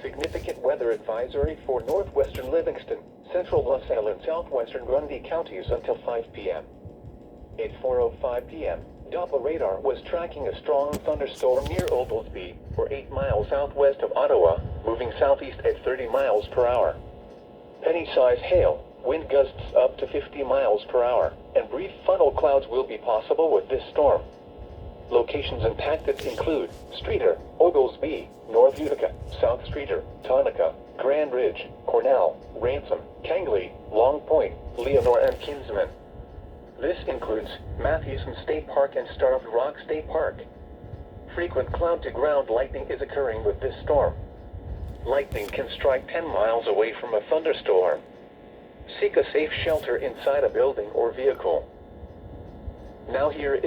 Significant weather advisory for northwestern Livingston, central LaSalle and southwestern Grundy counties until 5 p.m. At 4:05 p.m., Doppler radar was tracking a strong thunderstorm near Oglesby, or 8 miles southwest of Ottawa, moving southeast at 30 miles per hour. Penny-size hail, wind gusts up to 50 miles per hour, and brief funnel clouds will be possible with this storm. Locations impacted include Streator, Oglesby, North Utica, South Streator, Tonica, Grand Ridge, Cornell, Ransom, Kangley, Long Point, Leonore, and Kinsman. This includes Mathewson State Park and Starved Rock State Park. Frequent cloud-to-ground lightning is occurring with this storm. Lightning can strike 10 miles away from a thunderstorm. Seek a safe shelter inside a building or vehicle. Now here is